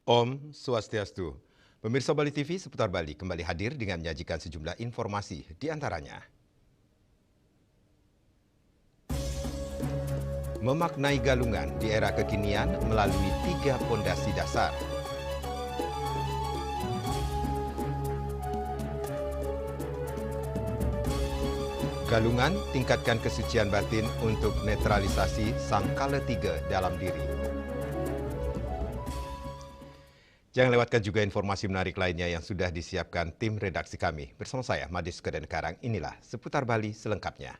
Om Swastiastu. Pemirsa Bali TV seputar Bali kembali hadir dengan menyajikan sejumlah informasi di antaranya. Memaknai galungan di era kekinian melalui 3 pondasi dasar. Galungan tingkatkan kesucian batin untuk netralisasi sang kala 3 dalam diri. Jangan lewatkan juga informasi menarik lainnya yang sudah disiapkan tim redaksi kami. Bersama saya, Madis Kedan Karang, inilah Seputar Bali selengkapnya.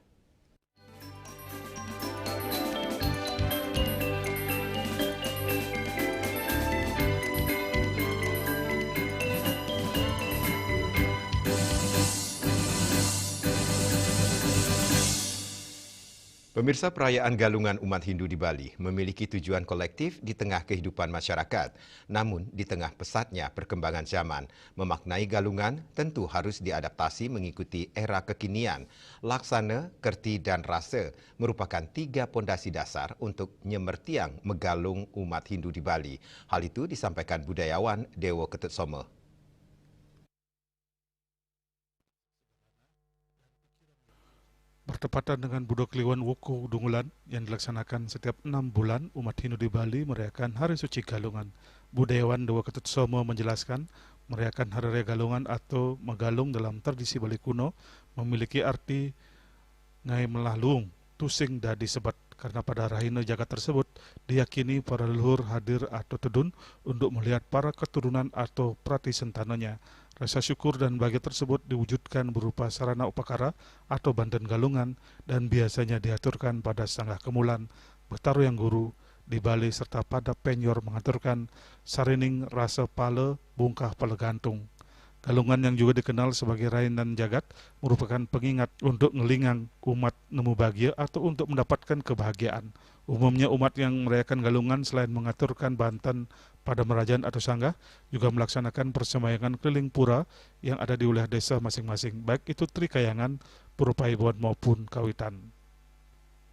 Pemirsa, perayaan galungan umat Hindu di Bali memiliki tujuan kolektif di tengah kehidupan masyarakat. Namun, di tengah pesatnya perkembangan zaman, memaknai galungan tentu harus diadaptasi mengikuti era kekinian. Laksana, kerti, dan rasa merupakan 3 pondasi dasar untuk nyemertiang megalung umat Hindu di Bali. Hal itu disampaikan budayawan Dewa Ketut Soma. Bertepatan dengan Budo Kliwon Wuku Dungulan yang dilaksanakan setiap 6 bulan, umat Hindu di Bali merayakan Hari Suci Galungan. Budayawan Dewa Ketut Somo menjelaskan, merayakan Hari Raya Galungan atau megalung dalam tradisi Bali kuno memiliki arti ngai melalung, tusing dadi sebat, karena pada rahina jagat tersebut diyakini para leluhur hadir atau tedun untuk melihat para keturunan atau prati sentananya. Rasa syukur dan bahagia tersebut diwujudkan berupa sarana upakara atau banten galungan dan biasanya diaturkan pada sanggah kemulan, betaru yang guru di Bali serta pada penyor mengaturkan sarining rasa pale bungkah pale gantung. Galungan yang juga dikenal sebagai rainan jagat merupakan pengingat untuk ngelingang umat nemu bahagia atau untuk mendapatkan kebahagiaan. Umumnya umat yang merayakan galungan selain mengaturkan banten pada merajaan atau sanggah, juga melaksanakan persembayangan keliling pura yang ada di wilayah desa masing-masing, baik itu trikayangan, purupaibuan maupun kawitan.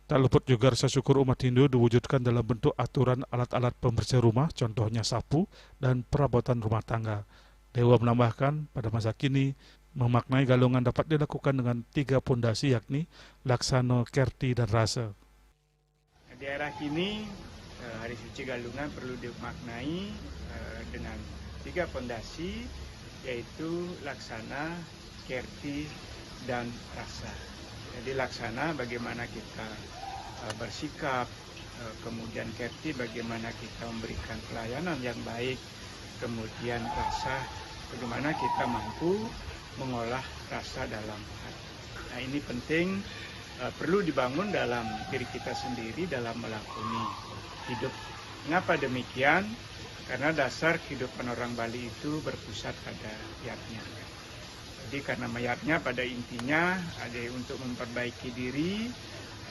Tak luput juga rasa syukur umat Hindu diwujudkan dalam bentuk aturan alat-alat pembersih rumah, contohnya sapu dan perabotan rumah tangga. Dewa menambahkan, pada masa kini, memaknai galungan dapat dilakukan dengan 3 pondasi yakni laksana, kerti, dan rasa. Di era kini, Hari Suci Galungan perlu dimaknai dengan 3 pondasi, yaitu laksana, kerti, dan rasa. Jadi laksana bagaimana kita bersikap, kemudian kerti bagaimana kita memberikan pelayanan yang baik, kemudian rasa bagaimana kita mampu mengolah rasa dalam hati. Nah, ini penting, perlu dibangun dalam diri kita sendiri dalam melakoni hidup. Mengapa demikian? Karena dasar kehidupan orang Bali itu berpusat pada yatnya. Jadi karena mayatnya pada intinya ada untuk memperbaiki diri,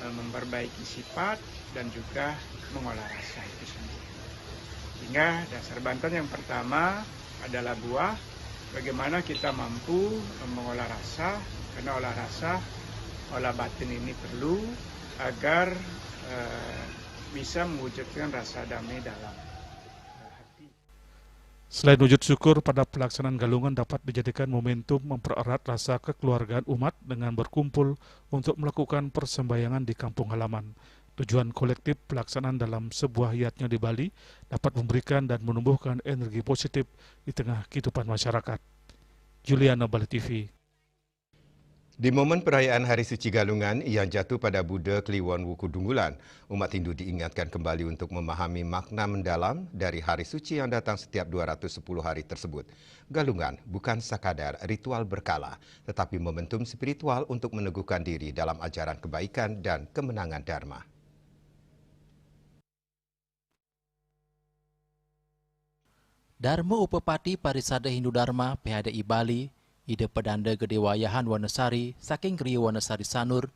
memperbaiki sifat, dan juga mengolah rasa itu sendiri. Sehingga dasar banten yang pertama adalah buah. Bagaimana kita mampu mengolah rasa, karena olah rasa, olah batin ini perlu agar bisa mewujudkan rasa damai dalam hati. Selain wujud syukur pada pelaksanaan galungan dapat dijadikan momentum mempererat rasa kekeluargaan umat dengan berkumpul untuk melakukan persembayangan di kampung halaman. Tujuan kolektif pelaksanaan dalam sebuah yatnya di Bali dapat memberikan dan menumbuhkan energi positif di tengah kehidupan masyarakat. Juliana, Bali TV. Di momen perayaan Hari Suci Galungan yang jatuh pada Buddha Kliwon Wuku Dungulan, umat Hindu diingatkan kembali untuk memahami makna mendalam dari Hari Suci yang datang setiap 210 hari tersebut. Galungan bukan sekadar ritual berkala, tetapi momentum spiritual untuk meneguhkan diri dalam ajaran kebaikan dan kemenangan Dharma. Dharma Upapati Parisada Hindu Dharma PHDI Bali, Ide Pedanda Gedewayahan Wanasari saking Kriya Wanasari Sanur,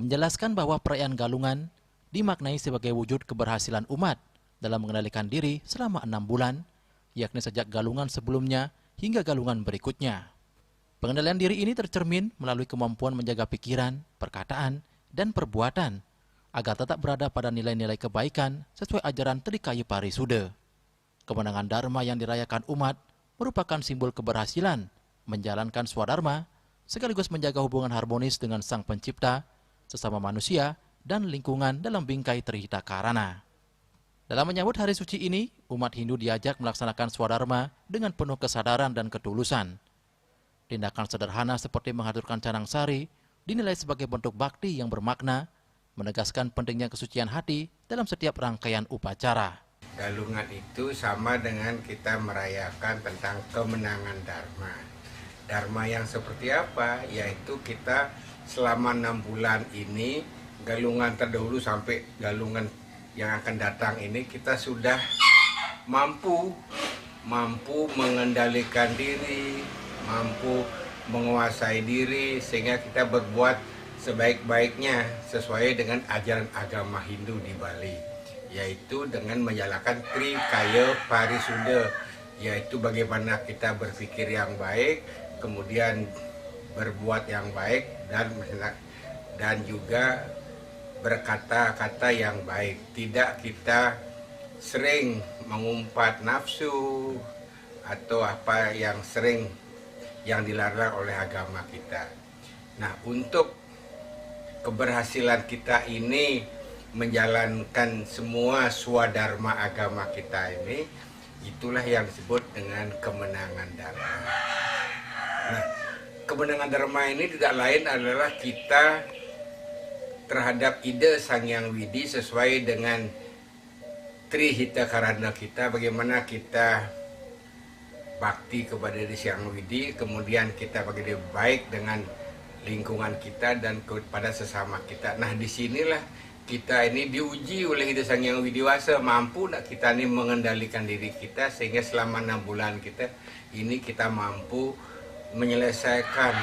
menjelaskan bahwa perayaan galungan dimaknai sebagai wujud keberhasilan umat dalam mengendalikan diri selama 6 bulan, yakni sejak galungan sebelumnya hingga galungan berikutnya. Pengendalian diri ini tercermin melalui kemampuan menjaga pikiran, perkataan, dan perbuatan, agar tetap berada pada nilai-nilai kebaikan sesuai ajaran Trikaya Parisuda. Kemenangan Dharma yang dirayakan umat merupakan simbol keberhasilan menjalankan swadharma sekaligus menjaga hubungan harmonis dengan Sang Pencipta, sesama manusia, dan lingkungan dalam bingkai Trihita Karana. Dalam menyambut hari suci ini, umat Hindu diajak melaksanakan swadharma dengan penuh kesadaran dan ketulusan. Tindakan sederhana seperti menghadurkan canang sari dinilai sebagai bentuk bakti yang bermakna, menegaskan pentingnya kesucian hati dalam setiap rangkaian upacara. Galungan itu sama dengan kita merayakan tentang kemenangan Dharma. Dharma yang seperti apa? Yaitu kita selama 6 bulan ini, galungan terdahulu sampai galungan yang akan datang ini, kita sudah mampu mengendalikan diri, mampu menguasai diri, sehingga kita berbuat sebaik-baiknya sesuai dengan ajaran agama Hindu di Bali, yaitu dengan menjalankan Trikaya Parisuddha, yaitu bagaimana kita berpikir yang baik, kemudian berbuat yang baik, dan juga berkata-kata yang baik. Tidak kita sering mengumpat nafsu atau apa yang sering yang dilarang oleh agama kita. Nah, untuk keberhasilan kita ini menjalankan semua swadharma agama kita ini, itulah yang disebut dengan kemenangan Dharma. Nah, kemenangan Dharma ini tidak lain adalah kita terhadap ide Sang Hyang Widi sesuai dengan Trihita Karana kita, bagaimana kita bakti kepada diri Sang Hyang Widi, kemudian kita bagaimana baik dengan lingkungan kita dan kepada sesama kita. Nah, disinilah kita ini diuji oleh ide Sang Hyang Widiwasa, mampu nak kita ini mengendalikan diri kita sehingga selama 6 bulan kita ini kita mampu menyelesaikan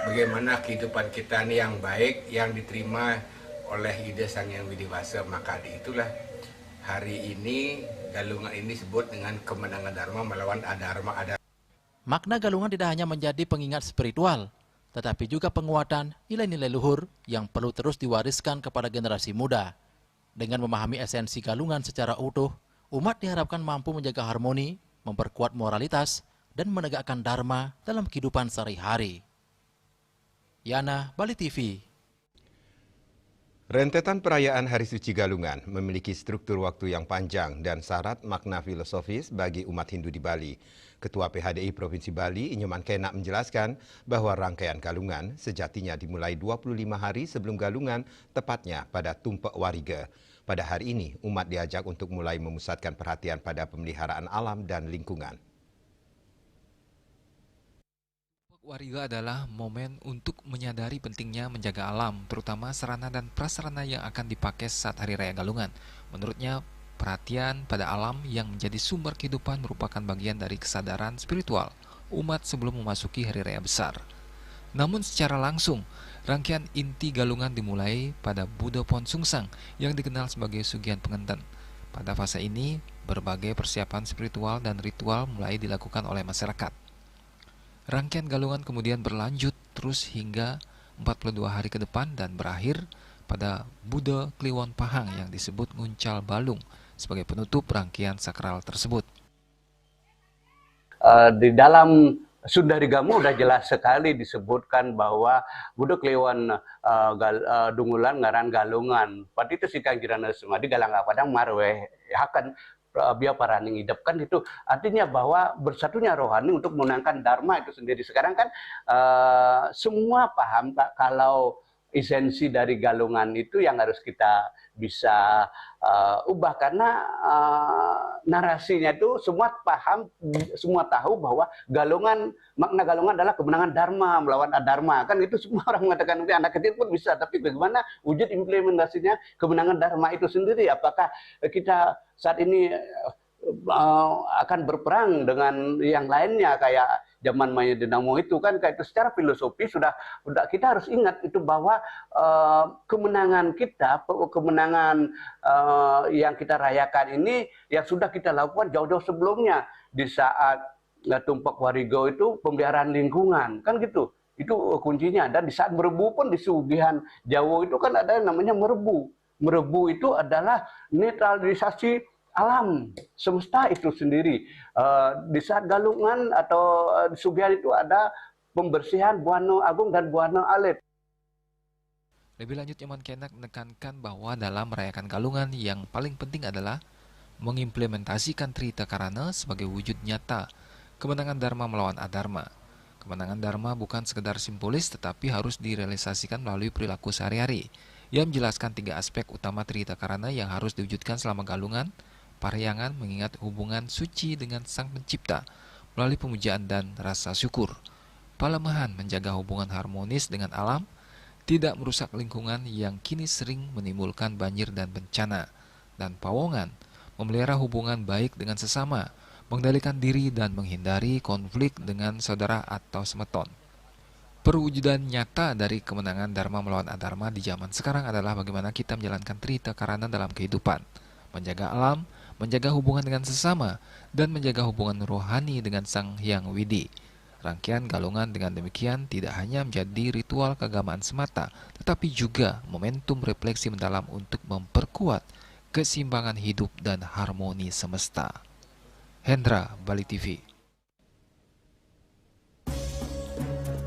bagaimana kehidupan kita ini yang baik, yang diterima oleh ide Sang Hyang Widiwasa. Maka itulah hari ini galungan ini disebut dengan kemenangan Dharma melawan adharma. Makna galungan tidak hanya menjadi pengingat spiritual, tetapi juga penguatan nilai-nilai luhur yang perlu terus diwariskan kepada generasi muda. Dengan memahami esensi galungan secara utuh, umat diharapkan mampu menjaga harmoni, memperkuat moralitas, dan menegakkan dharma dalam kehidupan sehari-hari. Yana, Bali TV. Rentetan perayaan Hari Suci Galungan memiliki struktur waktu yang panjang dan syarat makna filosofis bagi umat Hindu di Bali. Ketua PHDI Provinsi Bali, Inyoman Kenak, menjelaskan bahwa rangkaian Galungan sejatinya dimulai 25 hari sebelum Galungan, tepatnya pada Tumpek Wariga. Pada hari ini, umat diajak untuk mulai memusatkan perhatian pada pemeliharaan alam dan lingkungan. Wariga adalah momen untuk menyadari pentingnya menjaga alam, terutama sarana dan prasarana yang akan dipakai saat Hari Raya Galungan. Menurutnya, perhatian pada alam yang menjadi sumber kehidupan merupakan bagian dari kesadaran spiritual umat sebelum memasuki Hari Raya Besar. Namun secara langsung, rangkaian inti Galungan dimulai pada Buddha Pon Sungsang yang dikenal sebagai Sugihan Pengenten. Pada fase ini, berbagai persiapan spiritual dan ritual mulai dilakukan oleh masyarakat. Rangkaian Galungan kemudian berlanjut terus hingga 42 hari ke depan dan berakhir pada Buddha Kliwon Pahang yang disebut Nguncal Balung sebagai penutup rangkaian sakral tersebut. Di dalam Sundarigama sudah jelas sekali disebutkan bahwa Buddha Kliwon Dungulan ngaran Galungan. Pati itu sikang jirana semadi galang padang marweh akan biar paraning hidup kan, itu artinya bahwa bersatunya rohani untuk menangkan dharma itu sendiri. Sekarang kan semua paham Pak, kalau esensi dari Galungan itu yang harus kita bisa ubah, karena narasinya itu semua paham, semua tahu bahwa Galungan, makna Galungan adalah kemenangan dharma melawan adharma, kan itu semua orang mengatakan, anak kecil pun bisa, tapi bagaimana wujud implementasinya kemenangan dharma itu sendiri? Apakah kita saat ini akan berperang dengan yang lainnya kayak zaman Maya Dinamo itu kan, kayak itu secara filosofi sudah kita harus ingat itu bahwa kemenangan kita, kemenangan yang kita rayakan ini yang sudah kita lakukan jauh-jauh sebelumnya di saat Tumpek Wariga itu pemeliharaan lingkungan kan gitu. Itu kuncinya. Dan di saat merebu pun di Sugihan Jawa itu kan ada yang namanya merebu. Merebu itu adalah netralisasi alam semesta itu sendiri. Di saat Galungan atau di Sugian itu ada pembersihan Buana Agung dan Buana Alit. Lebih lanjut, Nyoman Kenak menekankan bahwa dalam merayakan Galungan yang paling penting adalah mengimplementasikan Trita Karana sebagai wujud nyata kemenangan Dharma melawan Adharma. Kemenangan Dharma bukan sekedar simbolis tetapi harus direalisasikan melalui perilaku sehari-hari. Ia menjelaskan 3 aspek utama Trita Karana yang harus diwujudkan selama Galungan. Paryangan mengingat hubungan suci dengan Sang Pencipta melalui pemujaan dan rasa syukur. Palemahan menjaga hubungan harmonis dengan alam, tidak merusak lingkungan yang kini sering menimbulkan banjir dan bencana. Dan Pawongan memelihara hubungan baik dengan sesama, mengendalikan diri dan menghindari konflik dengan saudara atau semeton. Perwujudan nyata dari kemenangan Dharma melawan Adharma di zaman sekarang adalah bagaimana kita menjalankan Trita Karana dalam kehidupan, menjaga alam, menjaga hubungan dengan sesama, dan menjaga hubungan rohani dengan Sang Hyang Widi. Rangkaian Galungan dengan demikian tidak hanya menjadi ritual keagamaan semata, tetapi juga momentum refleksi mendalam untuk memperkuat keseimbangan hidup dan harmoni semesta. Hendra, Bali TV.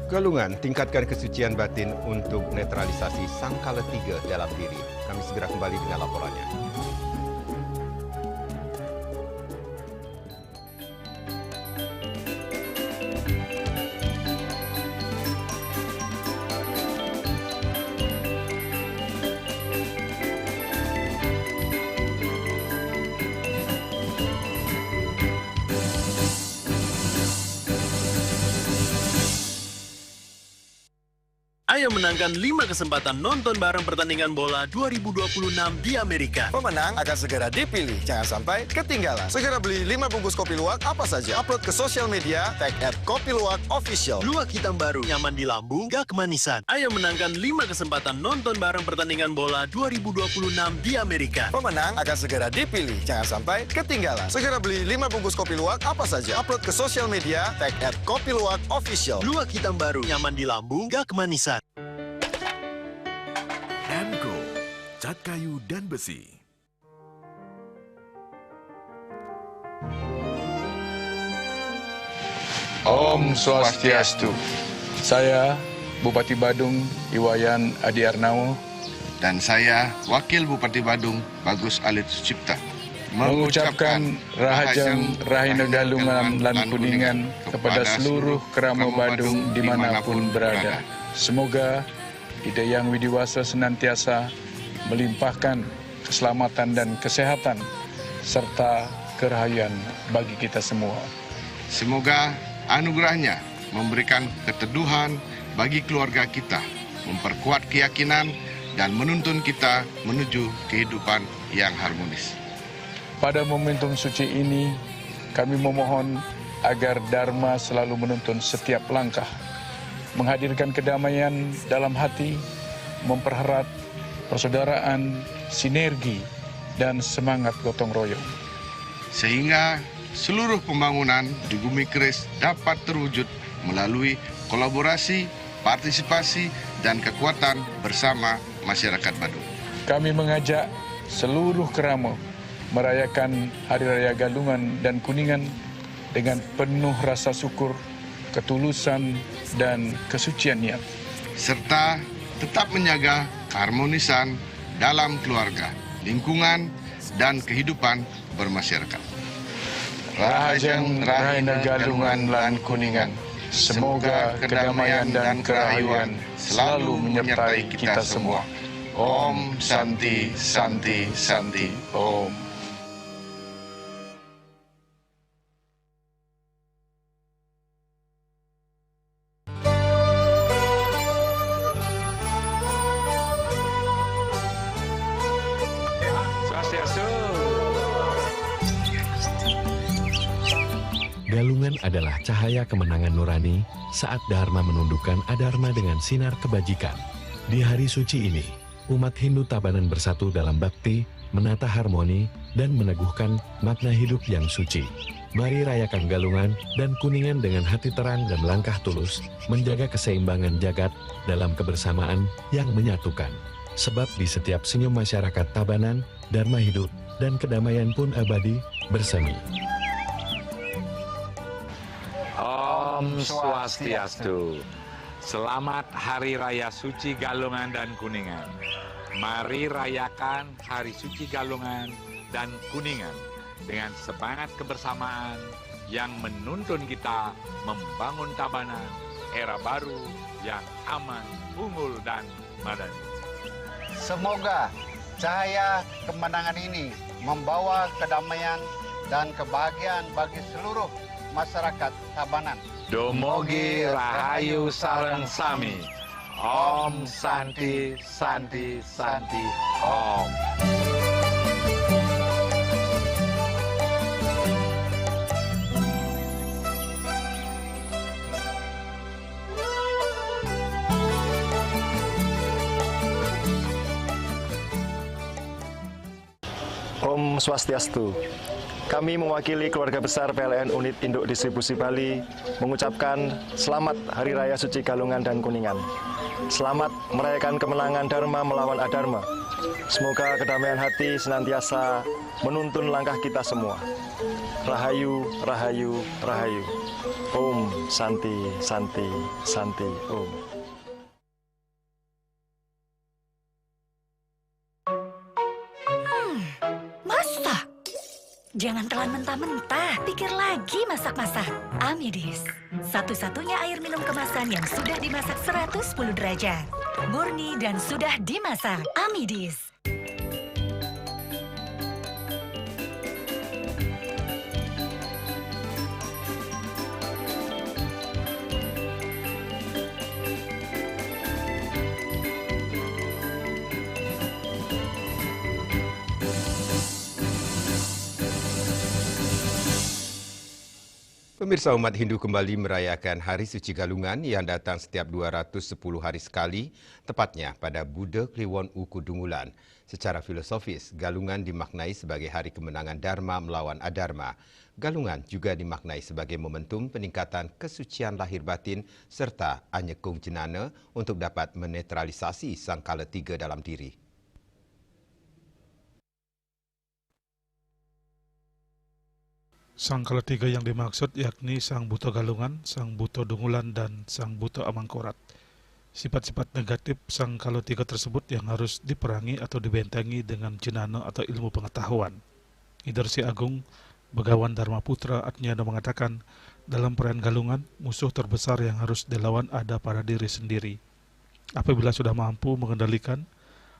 Galungan tingkatkan kesucian batin untuk netralisasi sangkala 3 dalam diri. Kami segera kembali dengan laporannya. Ayo menangkan 5 kesempatan nonton bareng pertandingan bola 2026 di Amerika. Pemenang akan segera dipilih, jangan sampai ketinggalan. Segera beli 5 bungkus kopi luwak apa saja. Upload ke sosial media, tag @kopiluwakofficial. Luwak hitam baru, nyaman di lambung, gak kemanisan. Ayo menangkan 5 kesempatan nonton bareng pertandingan bola 2026 di Amerika. Pemenang akan segera dipilih, jangan sampai ketinggalan. Segera beli 5 bungkus kopi luwak apa saja. Upload ke sosial media, tag @kopiluwakofficial. Luwak hitam baru, nyaman di lambung, gak kemanisan. Emco, cat kayu dan besi. Om Swastiastu. Saya Bupati Badung Iwayan Adi Arnao dan saya Wakil Bupati Badung Bagus Alit Sucipta mengucapkan Rahajang Rahina Galungan lan Kuningan kepada seluruh kerama Badung dimanapun berada. Semoga Ida Yang Widiwasa senantiasa melimpahkan keselamatan dan kesehatan serta kerahayan bagi kita semua. Semoga anugerahnya memberikan keteduhan bagi keluarga kita, memperkuat keyakinan dan menuntun kita menuju kehidupan yang harmonis. Pada momentum suci ini, kami memohon agar Dharma selalu menuntun setiap langkah, menghadirkan kedamaian dalam hati, mempererat persaudaraan, sinergi, dan semangat gotong royong. Sehingga seluruh pembangunan di Bumi Keris dapat terwujud melalui kolaborasi, partisipasi, dan kekuatan bersama masyarakat Badung. Kami mengajak seluruh kerama merayakan Hari Raya Galungan dan Kuningan dengan penuh rasa syukur, ketulusan, dan kesucian niat. Serta tetap menjaga keharmonisan dalam keluarga, lingkungan, dan kehidupan bermasyarakat. Rahajang Rahina Galungan lan Kuningan. Semoga kedamaian dan kerahayuan selalu menyertai kita semua. Om Santi Santi Santi Om. Galungan adalah cahaya kemenangan nurani saat Dharma menundukkan Adharma dengan sinar kebajikan. Di hari suci ini, umat Hindu Tabanan bersatu dalam bakti, menata harmoni, dan meneguhkan makna hidup yang suci. Mari rayakan Galungan dan Kuningan dengan hati terang dan langkah tulus, menjaga keseimbangan jagat dalam kebersamaan yang menyatukan. Sebab di setiap senyum masyarakat Tabanan, Dharma hidup dan kedamaian pun abadi bersemi. Om Swastiastu. Selamat Hari Raya Suci Galungan dan Kuningan. Mari rayakan Hari Suci Galungan dan Kuningan dengan semangat kebersamaan yang menuntun kita membangun Tabanan era baru yang aman, unggul, dan madani. Semoga cahaya kemenangan ini membawa kedamaian dan kebahagiaan bagi seluruh masyarakat Tabanan. Dumugi Rahayu Sareng Sami. Om Santi Santi Santi Om. Om Swastiastu. Kami mewakili keluarga besar PLN Unit Induk Distribusi Bali mengucapkan selamat Hari Raya Suci Galungan dan Kuningan. Selamat merayakan kemenangan Dharma melawan Adharma. Semoga kedamaian hati senantiasa menuntun langkah kita semua. Rahayu, Rahayu, Rahayu. Om Santi, Santi, Santi, Om. Masak? Jangan telan mentah-mentah, pikir lagi masak-masak. Amidis, satu-satunya air minum kemasan yang sudah dimasak 110 derajat. Murni dan sudah dimasak. Amidis. Pemirsa, umat Hindu kembali merayakan Hari Suci Galungan yang datang setiap 210 hari sekali, tepatnya pada Buddha Kliwon Uku Dungulan. Secara filosofis, Galungan dimaknai sebagai hari kemenangan Dharma melawan Adharma. Galungan juga dimaknai sebagai momentum peningkatan kesucian lahir batin serta anyekung jenana untuk dapat menetralisasi sangkala tiga dalam diri. Sangkala tiga yang dimaksud yakni Sang Buto Galungan, Sang Buto Dungulan, dan Sang Buto Amangkorat. Sifat-sifat negatif sangkala tiga tersebut yang harus diperangi atau dibentengi dengan jenana atau ilmu pengetahuan. Idarsi Agung Begawan Dharma Putra Atnyana mengatakan, dalam perayaan Galungan, musuh terbesar yang harus dilawan ada pada diri sendiri. Apabila sudah mampu mengendalikan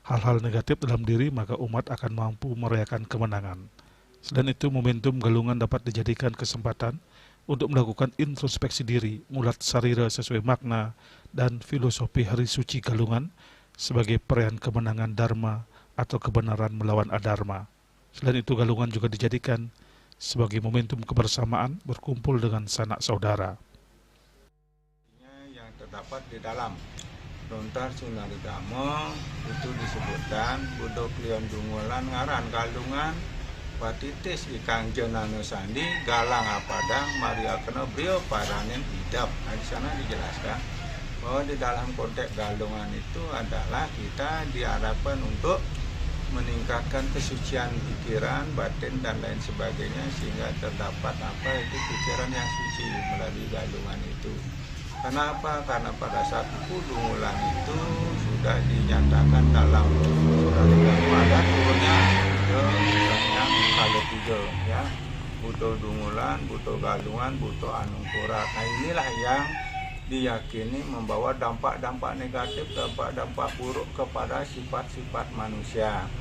hal-hal negatif dalam diri, maka umat akan mampu merayakan kemenangan. Selain itu, momentum Galungan dapat dijadikan kesempatan untuk melakukan introspeksi diri, mulat sarira sesuai makna dan filosofi Hari Suci Galungan sebagai perayaan kemenangan Dharma atau kebenaran melawan Adharma. Selain itu, Galungan juga dijadikan sebagai momentum kebersamaan berkumpul dengan sanak saudara. Yang terdapat di dalam Lontar Sunaridama itu disebutkan Buddha Kliwon Dungulan ngaran Galungan Patitis ikang jenana sandi galang apadang Maria kena beliau paranen hidap. Nah, di sana dijelaskan bahwa di dalam konteks Galungan itu adalah kita diharapkan untuk meningkatkan kesucian pikiran, batin, dan lain sebagainya sehingga terdapat apa itu pikiran yang suci melalui Galungan itu. Kenapa? Karena pada saat Dungulan itu sudah dinyatakan dalam surat pada turunnya yang kalau tiga ya, Buto Dungulan, Buto Galungan, Buto Anungkorat. Nah, inilah yang diyakini membawa dampak-dampak negatif, dampak-dampak buruk kepada sifat-sifat manusia.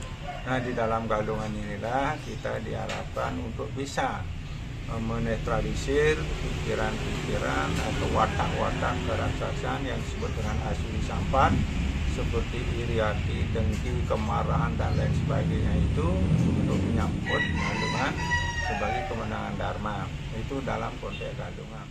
Nah, di dalam Galungan inilah kita diharapkan untuk bisa menetralisir pikiran-pikiran atau watak-watak kerasasan yang disebut dengan asuri sampat seperti iri hati, dengki, kemarahan, dan lain sebagainya itu untuk menyambut Galungan sebagai kemenangan Dharma. Itu dalam konteks Galungan.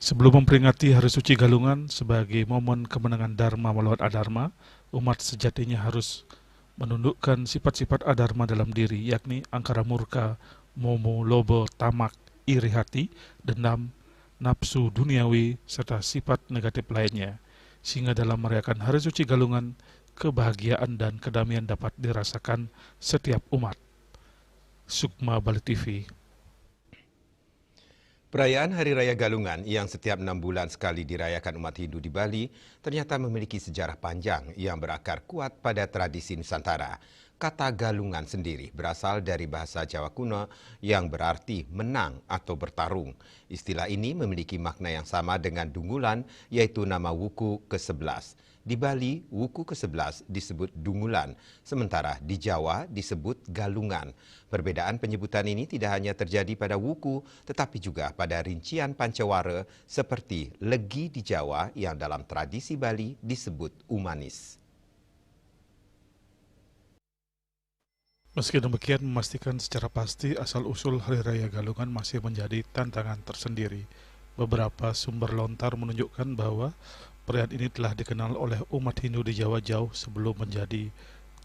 Sebelum memperingati Hari Suci Galungan sebagai momen kemenangan Dharma melawan Adharma, umat sejatinya harus menundukkan sifat-sifat adharma dalam diri, yakni angkara murka, momo, lobo, tamak, iri hati, dendam, nafsu duniawi, serta sifat negatif lainnya. Sehingga dalam merayakan Hari Suci Galungan, kebahagiaan dan kedamaian dapat dirasakan setiap umat. Sukma Bali TV. Perayaan Hari Raya Galungan yang setiap 6 bulan sekali dirayakan umat Hindu di Bali ternyata memiliki sejarah panjang yang berakar kuat pada tradisi Nusantara. Kata galungan sendiri berasal dari bahasa Jawa kuno yang berarti menang atau bertarung. Istilah ini memiliki makna yang sama dengan dungulan, yaitu nama wuku ke-11. Di Bali, wuku ke-11 disebut dungulan, sementara di Jawa disebut galungan. Perbedaan penyebutan ini tidak hanya terjadi pada wuku, tetapi juga pada rincian pancawara seperti legi di Jawa yang dalam tradisi Bali disebut umanis. Meski demikian, memastikan secara pasti asal-usul Hari Raya Galungan masih menjadi tantangan tersendiri. Beberapa sumber lontar menunjukkan bahwa perayaan ini telah dikenal oleh umat Hindu di Jawa jauh sebelum menjadi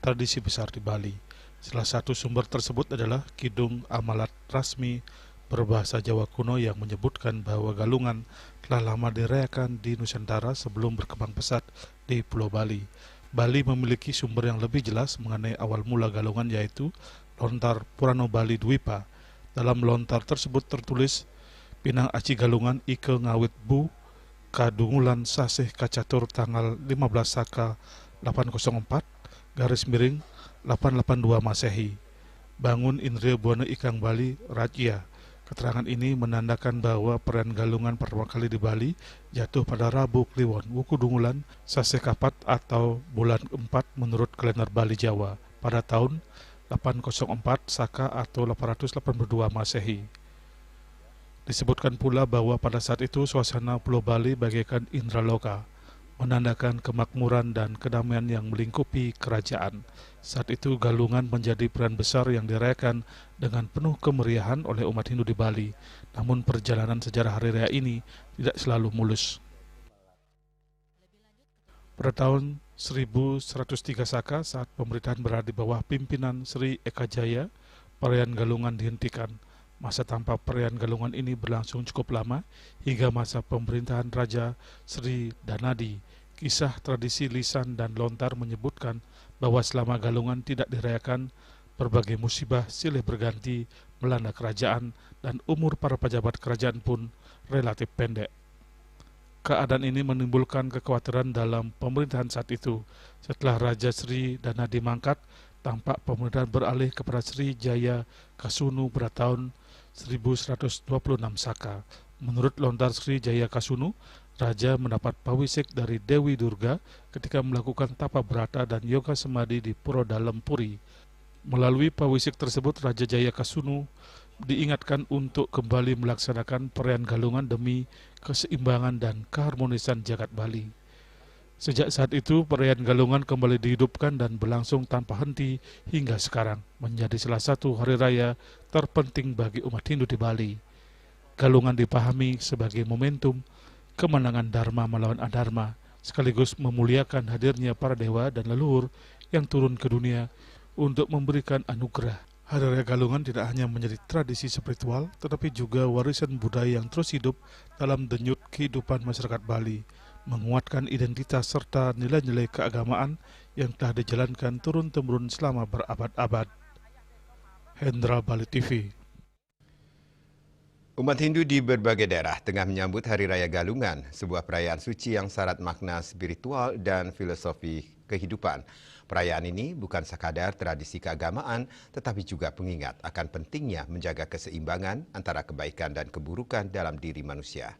tradisi besar di Bali. Salah satu sumber tersebut adalah Kidung Amalat Rasmi berbahasa Jawa kuno yang menyebutkan bahwa galungan telah lama dirayakan di Nusantara sebelum berkembang pesat di Pulau Bali. Bali memiliki sumber yang lebih jelas mengenai awal mula galungan, yaitu Lontar Purano Bali Dwipa. Dalam lontar tersebut tertulis, Pinang Aci Galungan Ike Ngawit Bu Kadungulan Sasih Kacatur tanggal 15 Saka 804 _882 Masehi. Bangun Indria Buana Ikang Bali Rajya. Keterangan ini menandakan bahwa perayaan galungan pertama kali di Bali jatuh pada Rabu Kliwon Wuku Dungulan Sasih Kapat atau bulan 4 menurut kalender Bali Jawa pada tahun 804 Saka atau 882 Masehi. Disebutkan pula bahwa pada saat itu suasana Pulau Bali bagaikan Indraloka, menandakan kemakmuran dan kedamaian yang melingkupi kerajaan. Saat itu galungan menjadi peran besar yang dirayakan dengan penuh kemeriahan oleh umat Hindu di Bali. Namun perjalanan sejarah hari raya ini tidak selalu mulus. Pada tahun 1103 Saka, saat pemerintahan berada di bawah pimpinan Sri Eka Jaya, perayaan galungan dihentikan. Masa tanpa perayaan galungan ini berlangsung cukup lama hingga masa pemerintahan Raja Sri Danadi. Kisah tradisi lisan dan lontar menyebutkan bahwa selama galungan tidak dirayakan, berbagai musibah silih berganti melanda kerajaan dan umur para pejabat kerajaan pun relatif pendek. Keadaan ini menimbulkan kekhawatiran dalam pemerintahan saat itu. Setelah Raja Sri Danadi mangkat, tampak pemerintahan beralih kepada Sri Jaya Kasunu pada tahun 1126 Saka. Menurut lontar Sri Jaya Kasunu, Raja mendapat pawisik dari Dewi Durga ketika melakukan tapa brata dan yoga samadhi di Puro Dalem Puri. Melalui pawisik tersebut, Raja Jaya Kasunu diingatkan untuk kembali melaksanakan perayaan galungan demi keseimbangan dan keharmonisan jagat Bali. Sejak saat itu, perayaan galungan kembali dihidupkan dan berlangsung tanpa henti hingga sekarang, menjadi salah satu hari raya terpenting bagi umat Hindu di Bali. Galungan dipahami sebagai momentum kemenangan Dharma melawan Adharma, sekaligus memuliakan hadirnya para dewa dan leluhur yang turun ke dunia untuk memberikan anugerah. Hari Raya Galungan tidak hanya menjadi tradisi spiritual, tetapi juga warisan budaya yang terus hidup dalam denyut kehidupan masyarakat Bali, menguatkan identitas serta nilai-nilai keagamaan yang telah dijalankan turun-temurun selama berabad-abad. Hendra Bali TV. Umat Hindu di berbagai daerah tengah menyambut Hari Raya Galungan, sebuah perayaan suci yang syarat makna spiritual dan filosofi kehidupan. Perayaan ini bukan sekadar tradisi keagamaan, tetapi juga pengingat akan pentingnya menjaga keseimbangan antara kebaikan dan keburukan dalam diri manusia.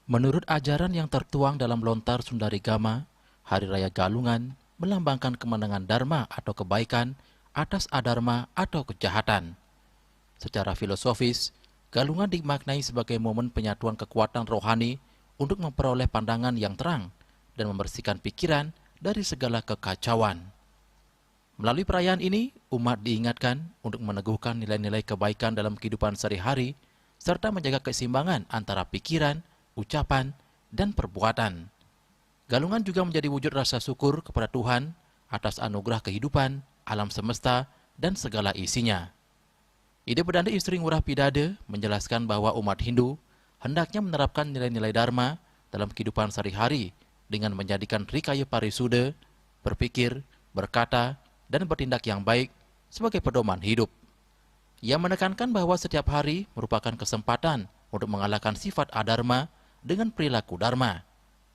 Menurut ajaran yang tertuang dalam lontar Sundarigama, Hari Raya Galungan melambangkan kemenangan Dharma atau kebaikan atas adharma atau kejahatan. Secara filosofis, galungan dimaknai sebagai momen penyatuan kekuatan rohani untuk memperoleh pandangan yang terang dan membersihkan pikiran dari segala kekacauan. Melalui perayaan ini, umat diingatkan untuk meneguhkan nilai-nilai kebaikan dalam kehidupan sehari-hari serta menjaga keseimbangan antara pikiran, ucapan, dan perbuatan. Galungan juga menjadi wujud rasa syukur kepada Tuhan atas anugerah kehidupan, alam semesta, dan segala isinya. Ide Pedanda Istri Ngurah Pidada menjelaskan bahwa umat Hindu hendaknya menerapkan nilai-nilai Dharma dalam kehidupan sehari-hari dengan menjadikan Trikaya Parisuda, berpikir, berkata, dan bertindak yang baik sebagai pedoman hidup. Ia menekankan bahwa setiap hari merupakan kesempatan untuk mengalahkan sifat adharma dengan perilaku dharma,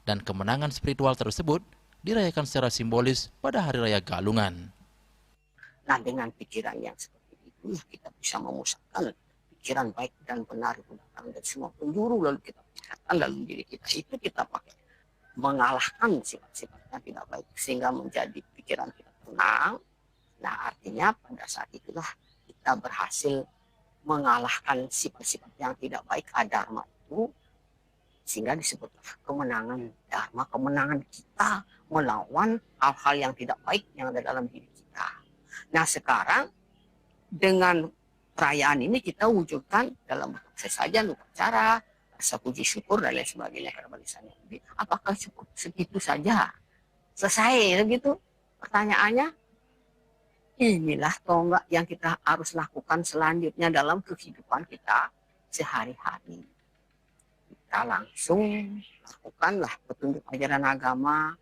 dan kemenangan spiritual tersebut dirayakan secara simbolis pada Hari Raya Galungan. Nah, dengan pikiran yang seperti itu, kita bisa memusatkan pikiran baik dan benar dan semua penjuru, lalu kita pikirkan dalam diri kita. Itu kita pakai mengalahkan sifat-sifat yang tidak baik sehingga menjadi pikiran kita tenang. Nah, artinya pada saat itulah kita berhasil mengalahkan sifat-sifat yang tidak baik adharma itu, sehingga disebutlah kemenangan dharma, kemenangan kita melawan hal-hal yang tidak baik yang ada dalam diri kita. Nah, sekarang dengan perayaan ini kita wujudkan dalam sesajen, upacara, rasa puji syukur dan lain sebagainya karena barisannya. Apakah cukup segitu saja? Selesai begitu? Pertanyaannya, inilah tonggak yang kita harus lakukan selanjutnya dalam kehidupan kita sehari-hari. Kita langsung lakukanlah petunjuk ajaran agama,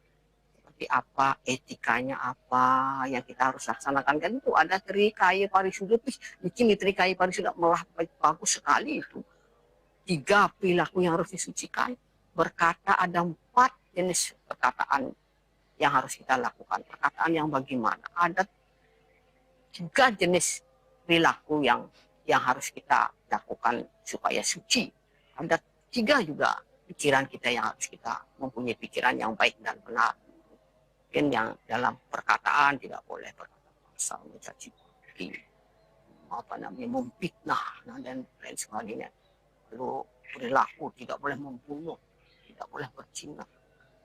seperti apa, etikanya apa yang kita harus laksanakan. Kan itu ada Trikaya Parisuda, bikin di Trikaya Parisuda malah bagus sekali itu. 3 perilaku yang harus disucikan. Berkata ada 4 jenis perkataan yang harus kita lakukan. Perkataan yang bagaimana? Ada 3 jenis perilaku yang harus kita lakukan supaya suci. Ada 3 juga pikiran kita yang harus kita mempunyai pikiran yang baik dan benar. Mungkin yang dalam perkataan tidak boleh berkata pasal, mencaci maki, memfitnah, dan lain sebagainya. Lalu perilaku tidak boleh membunuh, tidak boleh berzina,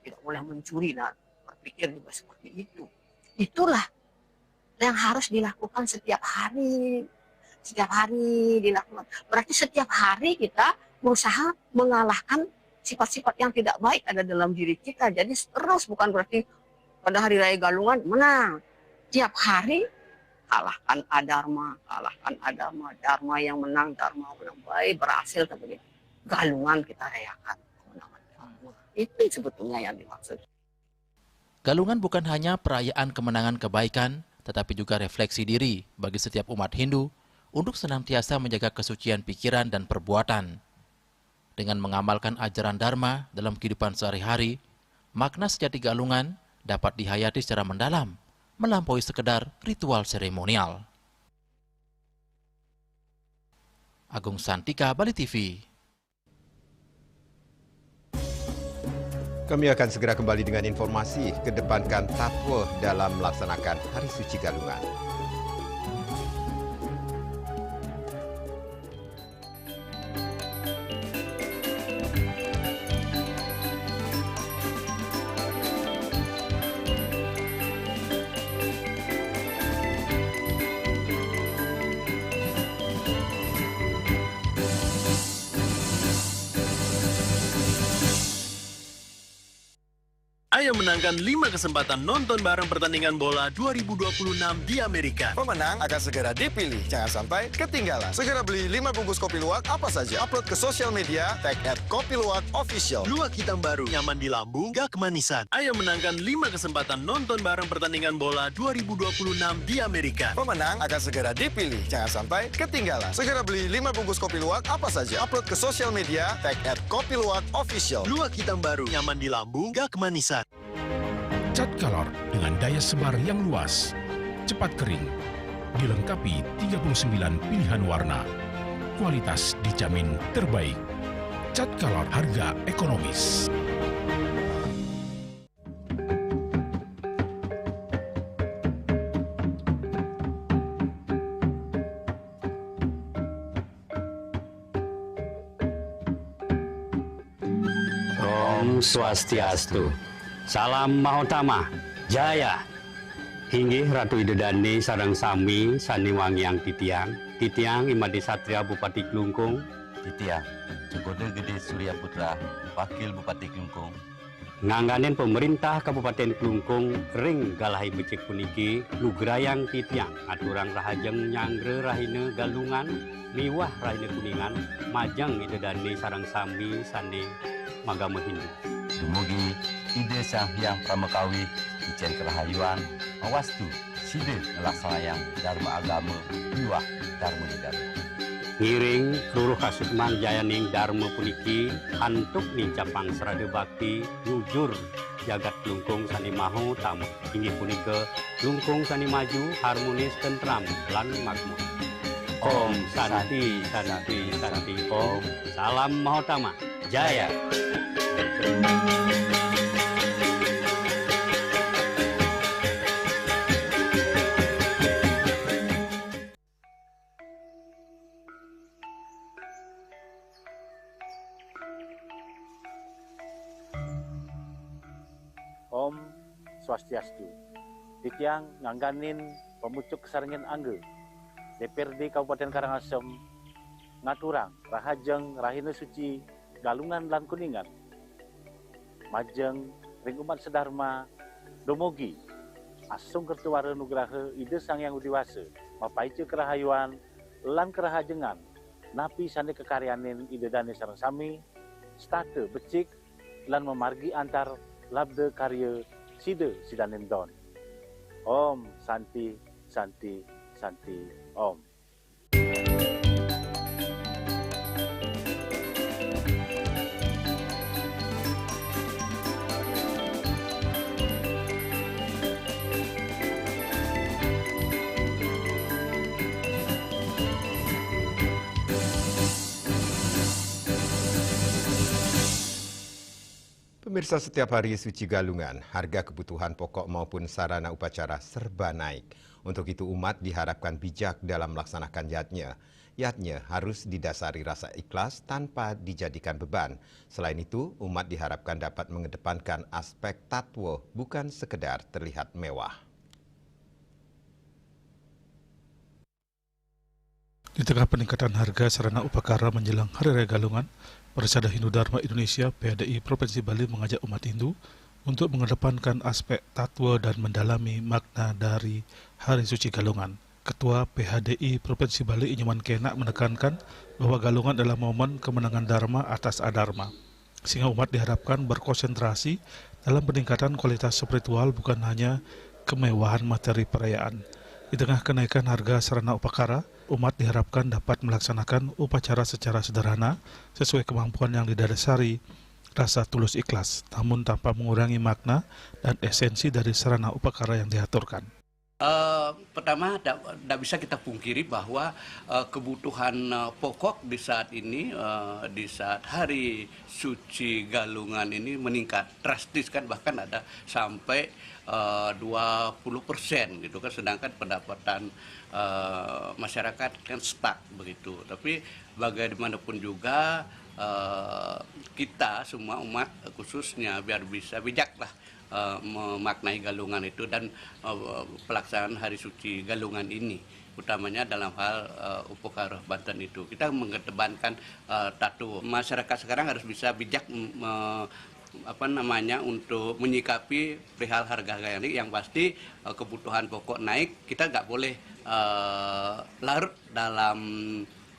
tidak boleh mencuri, dan berpikir juga seperti itu. Itulah yang harus dilakukan setiap hari. Setiap hari dilakukan. Berarti setiap hari kita berusaha mengalahkan sifat-sifat yang tidak baik ada dalam diri kita. Jadi terus, bukan berarti pada Hari Raya Galungan menang. Tiap hari kalahkan adharma, dharma yang menang, dharma yang baik, berhasil seperti Galungan kita rayakan kemenangan dharma. Itu sebetulnya yang dimaksud. Galungan bukan hanya perayaan kemenangan kebaikan, tetapi juga refleksi diri bagi setiap umat Hindu untuk senantiasa menjaga kesucian pikiran dan perbuatan. Dengan mengamalkan ajaran Dharma dalam kehidupan sehari-hari, makna sejati Galungan dapat dihayati secara mendalam, melampaui sekedar ritual seremonial. Agung Santika, Bali TV. Kami akan segera kembali dengan informasi, kedepankan tatwa dalam melaksanakan Hari Suci Galungan. Ayo menangkan 5 kesempatan nonton bareng pertandingan bola 2026 di Amerika. Pemenang akan segera dipilih. Jangan sampai ketinggalan. Segera beli 5 bungkus kopi luwak apa saja. Upload ke sosial media, tag @kopiluwakofficial. Luwak hitam baru, nyaman di lambung, gak kemanisan. Ayo menangkan 5 kesempatan nonton bareng pertandingan bola 2026 di Amerika. Pemenang akan segera dipilih. Jangan sampai ketinggalan. Segera beli 5 bungkus kopi luwak apa saja. Upload ke sosial media, tag @kopiluwakofficial. Luwak hitam baru, nyaman di lambung, gak kemanisan. Cat color dengan daya sebar yang luas, cepat kering, dilengkapi 39 pilihan warna. Kualitas dijamin terbaik. Cat color harga ekonomis. Om Swastiastu. Salam Mahotama, Jaya. Hinggih Ratu Idedani sareng sami Saniwangiang Titiang. Titiang Imadi Satria Bupati Klungkung. Titiang, Cengkode Gede Surya Putra, Wakil Bupati Klungkung. Ngangganin pemerintah Kabupaten Klungkung ring galahi becik puniki lugrayang titiang aturang rahajeng nyangre rahine galungan miwah rahine kuningan majang idedani sarang sami sane magama Hindu. Dumugi ide Sang Hyang Pramekawi icen kerahayuan awastu side ngelaksanayang dharma agama miwah dharma negara. Ngiring seluruh kasukman jayaning dharma puniki antuk ning capang serade bakti nyujur jagat Klungkung sani mahu tamu inggih punika Klungkung sani maju harmonis tentram lan makmur. Om Santi Santi Santi Om. Salam Mahotama Jaya. Om Swastiastu. Titiang ngangganin pemucuk kesarengan angge. DPRD Kabupaten Karangasem ngaturang rahajeng rahina suci galungan lan kuningan. Majeng ring umat sedharma domogi asung kertuwara nugraha ide Sang Hyang Widiwasa mapaice kerahayuan lan kerahajengan napi sane kekaryanin ide dane sareng sami state becik lan memargi antar labde karya sida sidanin don. Om Santi Santi Santi Om. Pemirsa, setiap hari suci galungan, harga kebutuhan pokok maupun sarana upacara serba naik. Untuk itu umat diharapkan bijak dalam melaksanakan yatnya. Yatnya harus didasari rasa ikhlas tanpa dijadikan beban. Selain itu, umat diharapkan dapat mengedepankan aspek tatwa, bukan sekedar terlihat mewah. Di tengah peningkatan harga sarana upakara menjelang Hari Raya Galungan, Parisada Hindu Dharma Indonesia PHDI Provinsi Bali mengajak umat Hindu untuk mengedepankan aspek tatwa dan mendalami makna dari Hari Suci Galungan. Ketua PHDI Provinsi Bali Inyuman Kenak menekankan bahwa Galungan adalah momen kemenangan Dharma atas Adharma, sehingga umat diharapkan berkonsentrasi dalam peningkatan kualitas spiritual bukan hanya kemewahan materi perayaan. Di tengah kenaikan harga sarana upakara, umat diharapkan dapat melaksanakan upacara secara sederhana sesuai kemampuan yang didasari rasa tulus ikhlas, namun tanpa mengurangi makna dan esensi dari sarana upakara yang diaturkan. Pertama, tidak bisa kita pungkiri bahwa kebutuhan pokok di saat ini, di saat Hari Suci Galungan ini meningkat drastis, kan, bahkan ada sampai 20% gitu kan, sedangkan pendapatan masyarakat kan stuck begitu. Tapi bagaimanapun juga kita semua umat khususnya biar bisa bijak lah memaknai Galungan itu dan pelaksanaan Hari Suci Galungan ini, utamanya dalam hal upakara Banten itu. Kita mengedepankan tattoo. Masyarakat sekarang harus bisa bijak untuk menyikapi perihal harga-harga ini. Yang pasti kebutuhan pokok naik, kita nggak boleh larut dalam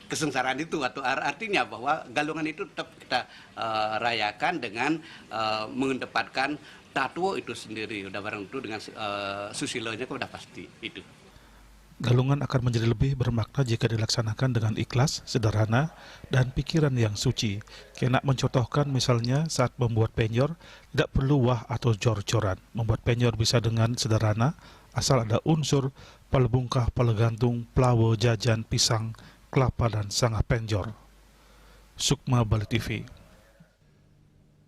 kesengsaraan itu, atau artinya bahwa Galungan itu tetap kita rayakan dengan mengedepankan tattoo itu sendiri. Udah barang itu dengan susilanya udah pasti itu. Galungan akan menjadi lebih bermakna jika dilaksanakan dengan ikhlas, sederhana, dan pikiran yang suci. Kenak mencontohkan misalnya saat membuat penyor, tidak perlu wah atau jor-joran. Membuat penyor bisa dengan sederhana, asal ada unsur palebungkah, palegantung, pelawo, jajan, pisang, kelapa, dan sangah penjor. Sukma Bali TV.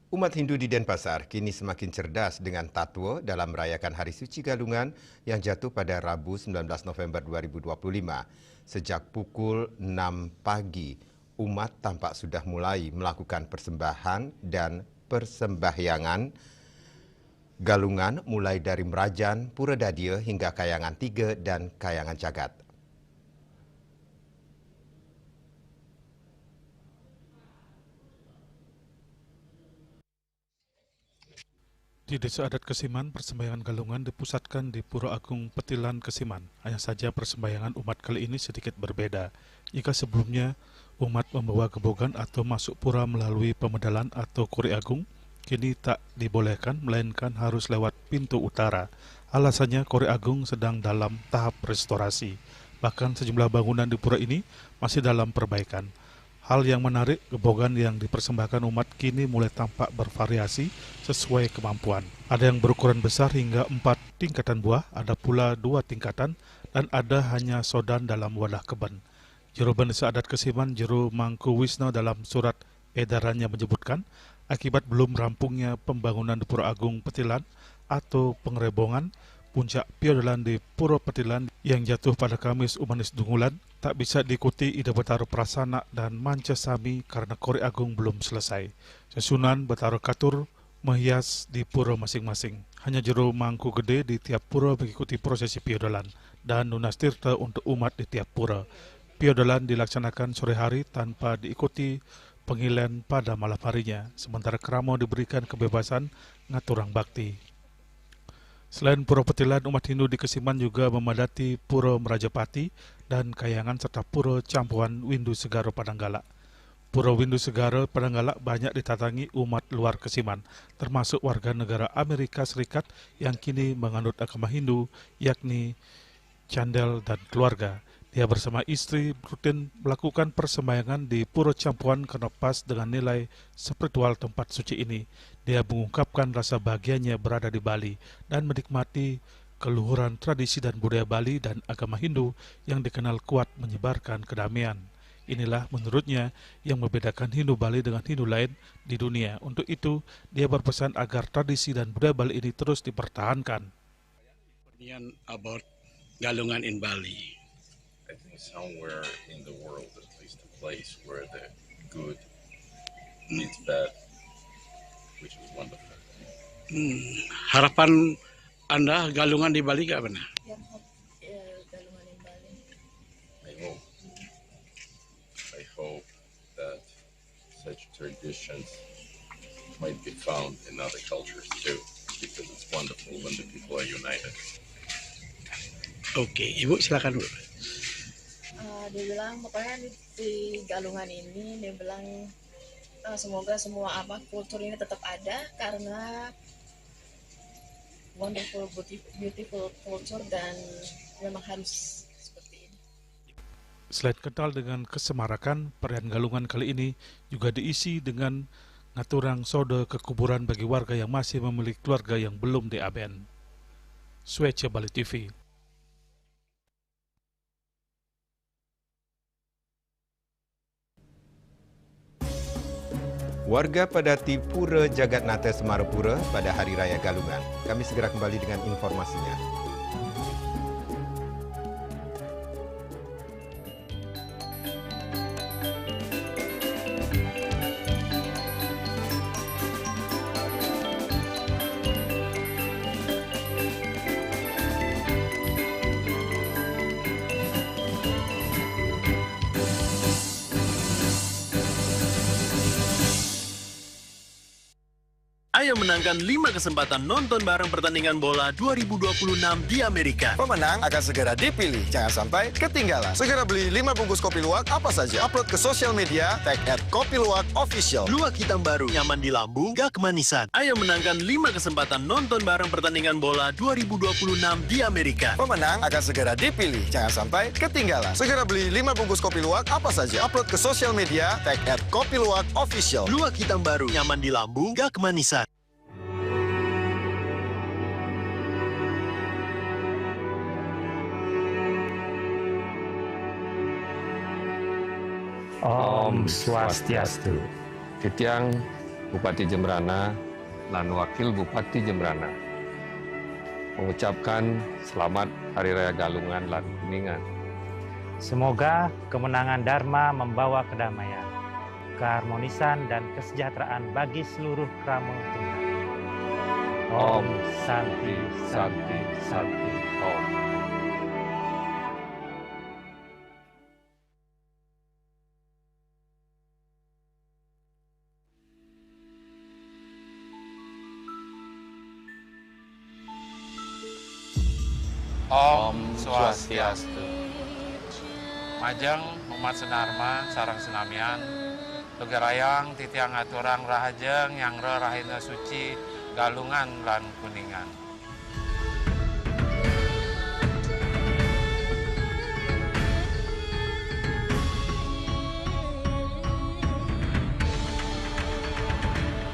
Umat Hindu di Denpasar kini semakin cerdas dengan tatwa dalam merayakan Hari Suci Galungan yang jatuh pada Rabu 19 November 2025. Sejak pukul 6 pagi, umat tampak sudah mulai melakukan persembahan dan persembahyangan Galungan mulai dari Merajan, Pura Dadia hingga Kayangan 3 dan Kayangan Cagat. Di Desa Adat Kesiman, persembayangan galungan dipusatkan di Pura Agung Petilan Kesiman. Hanya saja persembayangan umat kali ini sedikit berbeda. Jika sebelumnya umat membawa gebogan atau masuk pura melalui pemedalan atau kuri agung, kini tak dibolehkan, melainkan harus lewat pintu utara. Alasannya kuri agung sedang dalam tahap restorasi. Bahkan sejumlah bangunan di pura ini masih dalam perbaikan. Hal yang menarik, gebogan yang dipersembahkan umat kini mulai tampak bervariasi sesuai kemampuan. Ada yang berukuran besar hingga 4 tingkatan buah, ada pula 2 tingkatan, dan ada hanya sodan dalam wadah keben. Juru Desa Adat Kesiman, Juru Mangku Wisno dalam surat edarannya menyebutkan, akibat belum rampungnya pembangunan di Pura Agung Petilan atau pengerebongan, puncak piodalan di Pura Petilan yang jatuh pada Kamis Umanis Dungulan tak bisa diikuti Ida Betaro Prasana dan Manca Sami karena Kori Agung belum selesai. Susunan Betaro Katur menghias di pura masing-masing. Hanya Juru Mangku Gede di tiap pura mengikuti prosesi piodalan dan Nunas Tirta untuk umat di tiap pura. Piodalan dilaksanakan sore hari tanpa diikuti pengilen pada malam harinya, sementara Keramo diberikan kebebasan ngaturang bakti. Selain Pura Petilan, umat Hindu di Kesiman juga memadati Pura Merajapati dan Kayangan serta Pura Campuan Windu Segara Padanggala. Pura Windu Segara Padanggala banyak ditatangi umat luar Kesiman, termasuk warga negara Amerika Serikat yang kini menganut agama Hindu, yakni Candel dan keluarga. Dia bersama istri rutin melakukan persembayangan di Pura Campuan karena pas dengan nilai spiritual tempat suci ini. Dia mengungkapkan rasa bahagianya berada di Bali dan menikmati keluhuran tradisi dan budaya Bali dan agama Hindu yang dikenal kuat menyebarkan kedamaian. Inilah menurutnya yang membedakan Hindu Bali dengan Hindu lain di dunia. Untuk itu, dia berpesan agar tradisi dan budaya Bali ini terus dipertahankan. About galungan in Bali. I think somewhere in the world, at least a place where the good meets bad, which is wonderful. Harapan Anda galungan di Bali gak benar? Galungan di Bali. I hope that such traditions might be found in other cultures too, because it's wonderful when the people are united. Oke, Ibu silakan Bu. Dia bilang pokoknya di galungan ini dia bilang semoga semua kultur ini tetap ada karena wonderful beautiful culture dan memang harus seperti ini. Selain kental dengan kesemarakan, perayaan galungan kali ini juga diisi dengan ngaturang sode kekuburan bagi warga yang masih memiliki keluarga yang belum diaben. Swece Bali TV. Warga padati Pura Jagatnata Semarapura pada Hari Raya Galungan. Kami segera kembali dengan informasinya. Ayo menangkan 5 kesempatan nonton bareng pertandingan bola 2026 di Amerika. Pemenang akan segera dipilih. Jangan sampai ketinggalan. Segera beli 5 bungkus kopi luwak apa saja. Upload ke sosial media, tag @kopiluwakofficial. Luwak hitam baru, nyaman di lambung, gak kemanisan. Ayo menangkan 5 kesempatan nonton bareng pertandingan bola 2026 di Amerika. Pemenang akan segera dipilih. Jangan sampai ketinggalan. Segera beli 5 bungkus kopi luwak apa saja. Upload ke sosial media, tag @kopiluwakofficial. Luwak hitam baru, nyaman di lambung, gak kemanisan. Om Swastiastu. Titiang Bupati Jembrana dan Wakil Bupati Jembrana mengucapkan selamat Hari Raya Galungan lan Kuningan. Semoga kemenangan Dharma membawa kedamaian, keharmonisan dan kesejahteraan bagi seluruh Kramo Jembrana. Om Santi Santi Santi Om. Om Swastiastu. Majeng umat sedharma sareng senamian, Lugerayang titiang aturang rahajeng yang rahina suci Galungan lan Kuningan.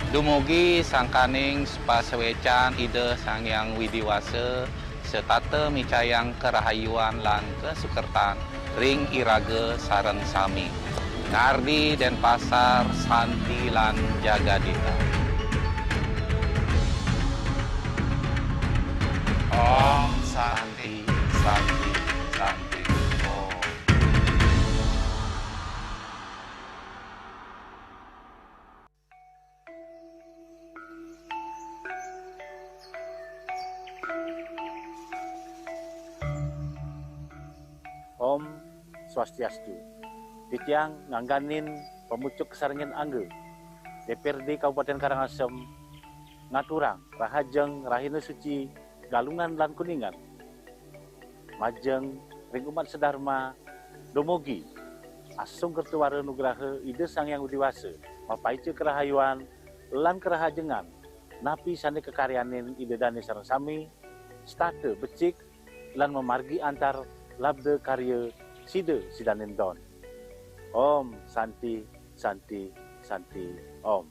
Dumugi sangkaning pasewecan ide Sang Hyang Widiwase setate micayang kerahayuan lan kesukertan ring irage sareng sami Ngardi Denpasar Santi lan Jagadita. Om Santi Santi Santi Om. Om Swastiastu. Titiang ngangganin pemucuk kesarengan angge. DPRD Kabupaten Karangasem ngaturang rahajeng rahina suci Galungan lan Kuningan. Majeng ring umat sedharma dumugi asung kertuwara nugraha ide Sang Hyang Widiwase mapaice kerahayuan lan kerahajengan napi sane kekaryanin ide dane sareng sami state becik lan memargi antar labde karya side sidanin don. Om Santi Santi Santi Om.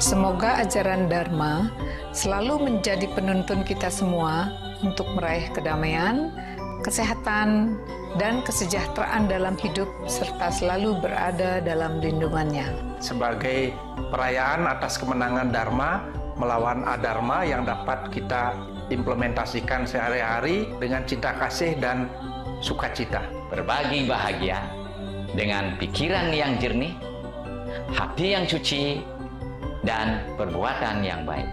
Semoga ajaran Dharma selalu menjadi penuntun kita semua untuk meraih kedamaian, kesehatan, dan kesejahteraan dalam hidup serta selalu berada dalam lindungannya. Sebagai perayaan atas kemenangan Dharma melawan Adharma yang dapat kita implementasikan sehari-hari dengan cinta kasih dan sukacita. Berbagi bahagia dengan pikiran yang jernih, hati yang suci, dan perbuatan yang baik.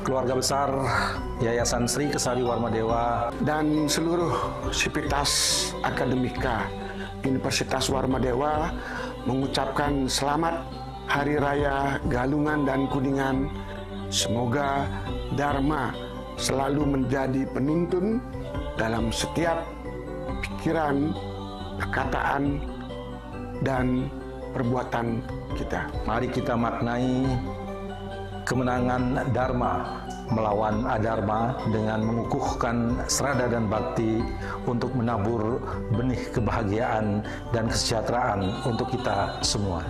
Keluarga besar Yayasan Sri Kesari Warmadewa dan seluruh sivitas akademika Universitas Warmadewa mengucapkan selamat Hari Raya Galungan dan Kuningan. Semoga Dharma selalu menjadi penuntun dalam setiap pikiran, perkataan, dan perbuatan kita. Mari kita maknai kemenangan Dharma melawan Adharma dengan mengukuhkan serada dan bakti untuk menabur benih kebahagiaan dan kesejahteraan untuk kita semua.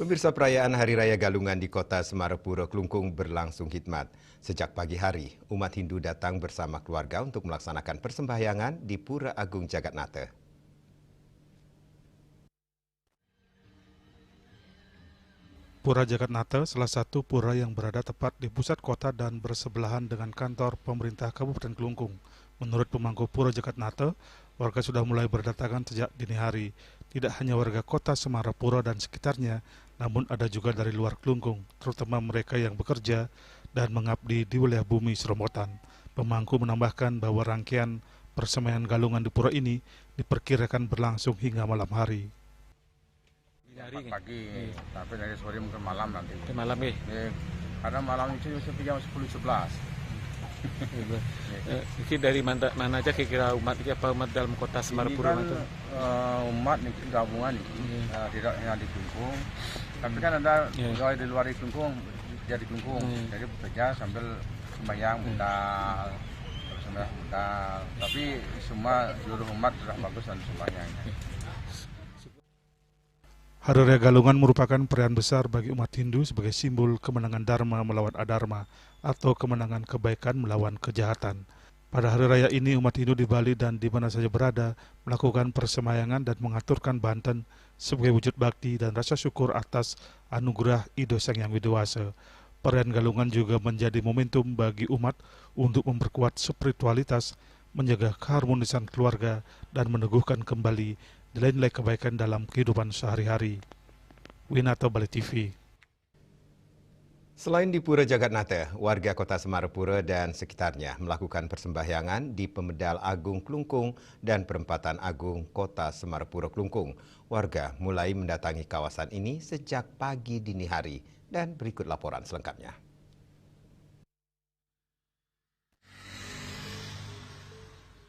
Pemirsa, perayaan Hari Raya Galungan di kota Semarapura Kelungkung berlangsung hikmat. Sejak pagi hari, umat Hindu datang bersama keluarga untuk melaksanakan persembahyangan di Pura Agung Jagatnata. Pura Jagatnata salah satu pura yang berada tepat di pusat kota dan bersebelahan dengan kantor pemerintah Kabupaten Kelungkung. Menurut pemangku Pura Jagatnata, warga sudah mulai berdatangan sejak dini hari. Tidak hanya warga kota Semarapura dan sekitarnya, namun ada juga dari luar Kelungkung, terutama mereka yang bekerja dan mengabdi di wilayah bumi Serombotan. Pemangku menambahkan bahwa rangkaian persembahan galungan di pura ini diperkirakan berlangsung hingga malam hari. Pagi, tapi dari sore mungkin malam nanti. Malam ya? Karena malam itu jam 10-11. Ini dari mana aja kira-kira umat ini, apa umat dalam kota Semarapura itu? Umat ini gabungan, tidak hanya di Kelungkung. Tapi kan ada pegawai di luar Kelungkung, jadi Kelungkung, jadi bekerja sambil sembahyang budal, tapi semua seluruh umat sudah bagus dan sembahyang. Hari Raya Galungan merupakan perayaan besar bagi umat Hindu sebagai simbol kemenangan Dharma melawan Adharma atau kemenangan kebaikan melawan kejahatan. Pada hari raya ini, umat Hindu di Bali dan di mana saja berada melakukan persemayangan dan mengaturkan Banten sebagai wujud bakti dan rasa syukur atas anugerah Ida Sang Hyang Widi-Wasa. Perayaan Galungan juga menjadi momentum bagi umat untuk memperkuat spiritualitas, menjaga keharmonisan keluarga, dan meneguhkan kembali nilai-nilai kebaikan dalam kehidupan sehari-hari. Winata, Bali TV. Selain di Pura Jagatnata, warga kota Semarapura dan sekitarnya melakukan persembahyangan di Pemedal Agung Klungkung dan Perempatan Agung Kota Semarapura Klungkung. Warga mulai mendatangi kawasan ini sejak pagi dini hari, dan berikut laporan selengkapnya.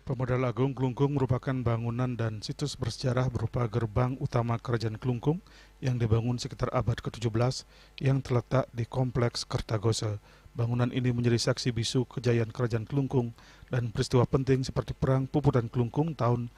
Pemedal Agung Klungkung merupakan bangunan dan situs bersejarah berupa gerbang utama Kerajaan Klungkung yang dibangun sekitar abad ke-17 yang terletak di Kompleks Kertagosa. Bangunan ini menjadi saksi bisu kejayaan Kerajaan Klungkung dan peristiwa penting seperti Perang Puputan Klungkung tahun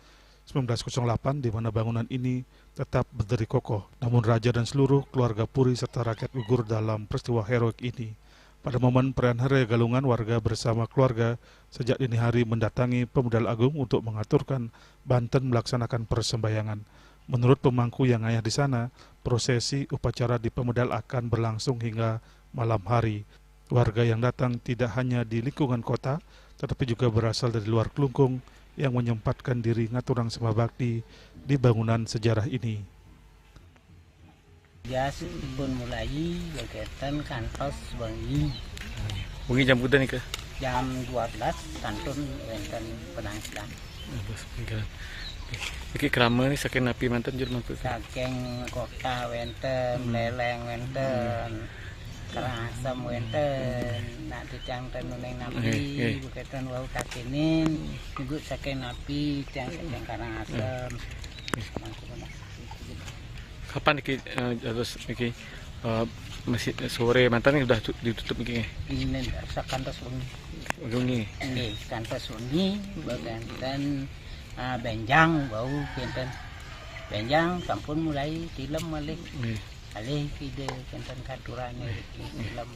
1908 di mana bangunan ini tetap berdiri kokoh. Namun raja dan seluruh keluarga Puri serta rakyat gugur dalam peristiwa heroik ini. Pada momen perayaan Hari Raya Galungan, warga bersama keluarga sejak dini hari mendatangi Pemedal Agung untuk mengaturkan Banten melaksanakan persembahyangan. Menurut pemangku yang ngayah di sana, prosesi upacara di Pemedal akan berlangsung hingga malam hari. Warga yang datang tidak hanya di lingkungan kota, tetapi juga berasal dari luar Klungkung yang menyempatkan diri ngaturang sembah bakti di bangunan sejarah ini. Ya, pun mulai kegiatan kantos bengi. Bengi jam berapa nih ke? Jam 12 kantun wonten penangsilan. Iki krama nih saking napi manten Jerman tuh. Saking kota wonten, leleng wonten, Karangasem wonten, nak tijang tenuneng napi, buketan wau kakinin, juga saking napi tiyang saking Karangasem. Kapan iki terus iki masih sore mantan udah ditutup iki? Ini sakantos wengi. Wengi. Nggih, kantos wengi baganten benjang bau kinten. Benjang sampun mulai tilem malih. Alih ide kinten katurane tilem.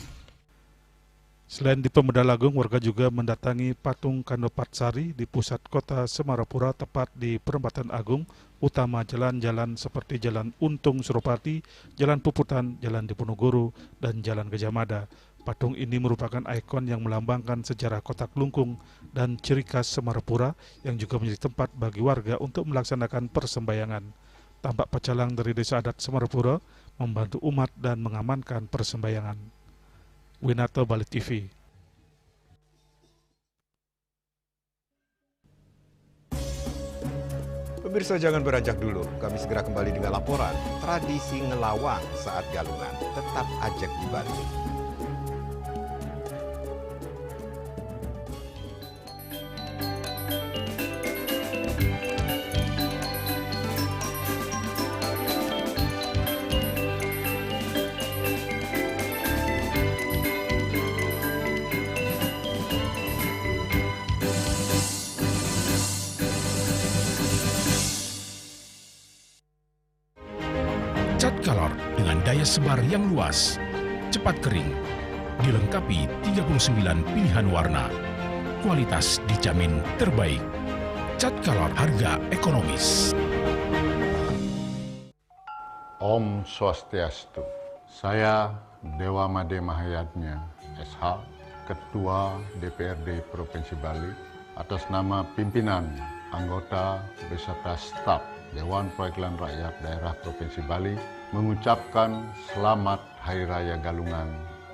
Selain di Pemedal Agung, warga juga mendatangi patung Kandopatsari di pusat kota Semarapura, tepat di Perempatan Agung utama jalan-jalan seperti Jalan Untung Suropati, Jalan Puputan, Jalan Diponegoro, dan Jalan Gajah Mada. Patung ini merupakan ikon yang melambangkan sejarah kota Klungkung dan ciri khas Semarapura yang juga menjadi tempat bagi warga untuk melaksanakan persembahyangan. Tampak pecalang dari Desa Adat Semarapura membantu umat dan mengamankan persembahyangan. Winata, Bali TV. Pemirsa, jangan beranjak dulu. Kami segera kembali dengan laporan tradisi ngelawang saat Galungan. Tetap ajak di Bali. Cat Color dengan daya sebar yang luas, cepat kering, dilengkapi 39 pilihan warna. Kualitas dijamin terbaik. Cat Color harga ekonomis. Om Swastiastu. Saya Dewa Made Mahayatnya, SH, Ketua DPRD Provinsi Bali, atas nama pimpinan, anggota, beserta staf Dewan Perwakilan Rakyat Daerah Provinsi Bali mengucapkan selamat Hari Raya Galungan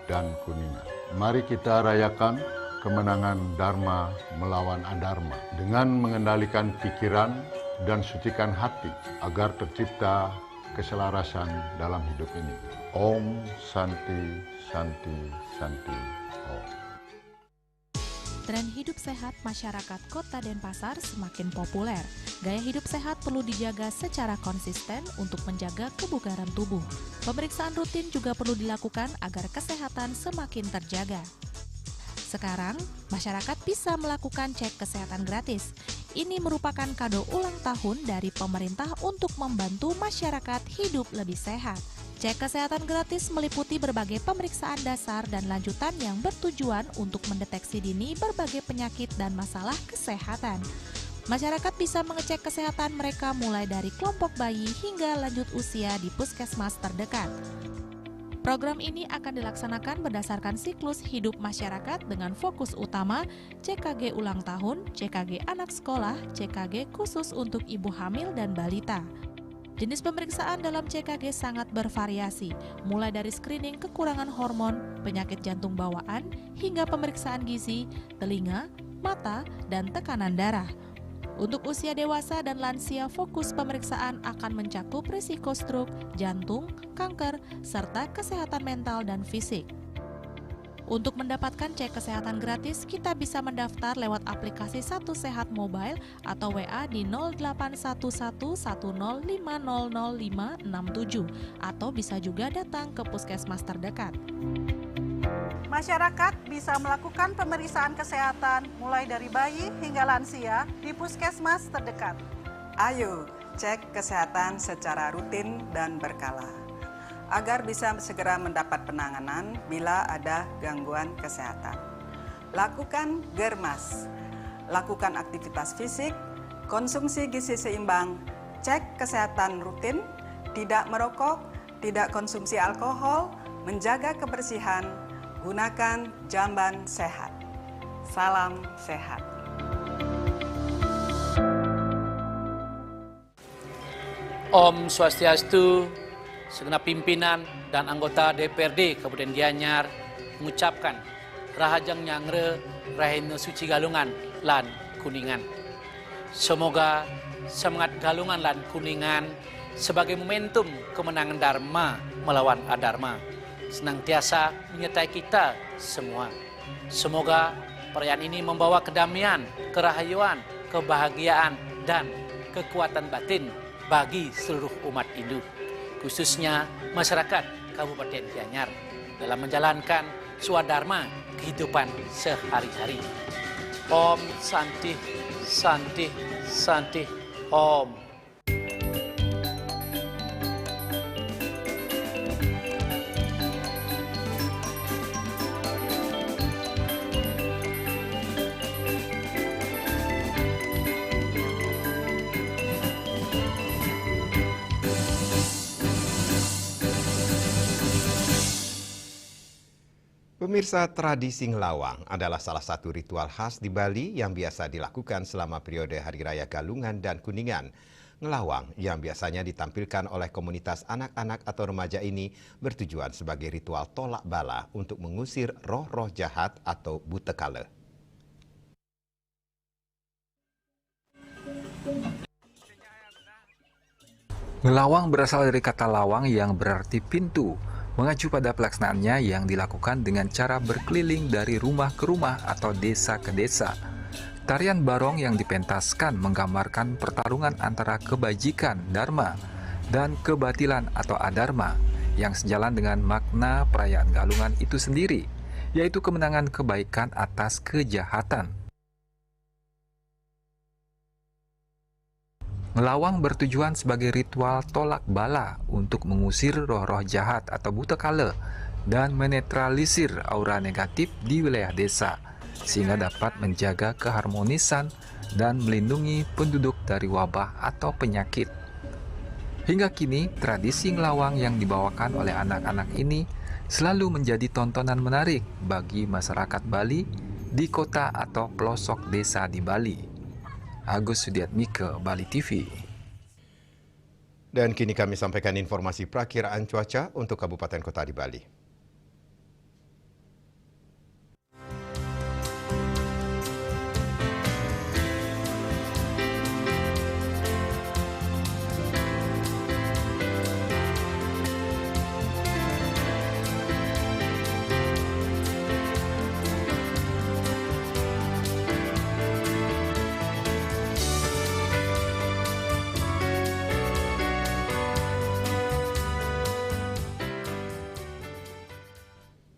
dan Kuningan. Mari kita rayakan kemenangan Dharma melawan Adharma dengan mengendalikan pikiran dan sucikan hati agar tercipta keselarasan dalam hidup ini. Om Santi Santi Santi Om. Tren hidup sehat masyarakat Kota Denpasar semakin populer. Gaya hidup sehat perlu dijaga secara konsisten untuk menjaga kebugaran tubuh. Pemeriksaan rutin juga perlu dilakukan agar kesehatan semakin terjaga. Sekarang, masyarakat bisa melakukan cek kesehatan gratis. Ini merupakan kado ulang tahun dari pemerintah untuk membantu masyarakat hidup lebih sehat. Cek kesehatan gratis meliputi berbagai pemeriksaan dasar dan lanjutan yang bertujuan untuk mendeteksi dini berbagai penyakit dan masalah kesehatan. Masyarakat bisa mengecek kesehatan mereka mulai dari kelompok bayi hingga lanjut usia di puskesmas terdekat. Program ini akan dilaksanakan berdasarkan siklus hidup masyarakat dengan fokus utama CKG ulang tahun, CKG anak sekolah, CKG khusus untuk ibu hamil dan balita. Jenis pemeriksaan dalam CKG sangat bervariasi, mulai dari screening kekurangan hormon, penyakit jantung bawaan, hingga pemeriksaan gizi, telinga, mata, dan tekanan darah. Untuk usia dewasa dan lansia, fokus pemeriksaan akan mencakup risiko stroke, jantung, kanker, serta kesehatan mental dan fisik. Untuk mendapatkan cek kesehatan gratis, kita bisa mendaftar lewat aplikasi Satu Sehat Mobile atau WA di 081110500567 atau bisa juga datang ke puskesmas terdekat. Masyarakat bisa melakukan pemeriksaan kesehatan mulai dari bayi hingga lansia di puskesmas terdekat. Ayo cek kesehatan secara rutin dan berkala, agar bisa segera mendapat penanganan bila ada gangguan kesehatan. Lakukan germas, lakukan aktivitas fisik, konsumsi gizi seimbang, cek kesehatan rutin, tidak merokok, tidak konsumsi alkohol, menjaga kebersihan, gunakan jamban sehat. Salam sehat. Om Swastiastu, segenap pimpinan dan anggota DPRD Kabupaten Gianyar mengucapkan Rahajang Nyangre Rahina Suci Galungan lan Kuningan. Semoga semangat Galungan lan Kuningan sebagai momentum kemenangan Dharma melawan Adharma senantiasa menyertai kita semua. Semoga perayaan ini membawa kedamaian, kerahayuan, kebahagiaan, dan kekuatan batin bagi seluruh umat Hindu, khususnya masyarakat Kabupaten Gianyar dalam menjalankan swadharma kehidupan sehari-hari. Om Santi, Santi, Santi, Om. Pemirsa, tradisi ngelawang adalah salah satu ritual khas di Bali yang biasa dilakukan selama periode Hari Raya Galungan dan Kuningan. Ngelawang yang biasanya ditampilkan oleh komunitas anak-anak atau remaja ini bertujuan sebagai ritual tolak bala untuk mengusir roh-roh jahat atau butekala. Ngelawang berasal dari kata lawang yang berarti pintu, mengacu pada pelaksanaannya yang dilakukan dengan cara berkeliling dari rumah ke rumah atau desa ke desa. Tarian barong yang dipentaskan menggambarkan pertarungan antara kebajikan, dharma, dan kebatilan atau adharma, yang sejalan dengan makna perayaan Galungan itu sendiri, yaitu kemenangan kebaikan atas kejahatan. Ngelawang bertujuan sebagai ritual tolak bala untuk mengusir roh-roh jahat atau butekala dan menetralisir aura negatif di wilayah desa, sehingga dapat menjaga keharmonisan dan melindungi penduduk dari wabah atau penyakit. Hingga kini, tradisi ngelawang yang dibawakan oleh anak-anak ini selalu menjadi tontonan menarik bagi masyarakat Bali di kota atau pelosok desa di Bali. Agus Sudiatmike, Bali TV. Dan kini kami sampaikan informasi perakiraan cuaca untuk kabupaten kota di Bali.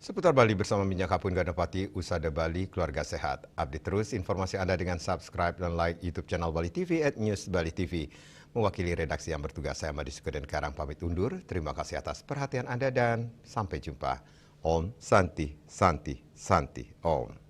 Seputar Bali bersama Minyak Kapun Gandapati, Usada Bali, Keluarga Sehat. Update terus informasi Anda dengan subscribe dan like YouTube channel Bali TV @News Bali TV. Mewakili redaksi yang bertugas, saya Madi Sukeden Karang pamit undur. Terima kasih atas perhatian Anda dan sampai jumpa. Om Santi, Santi, Santi, Om.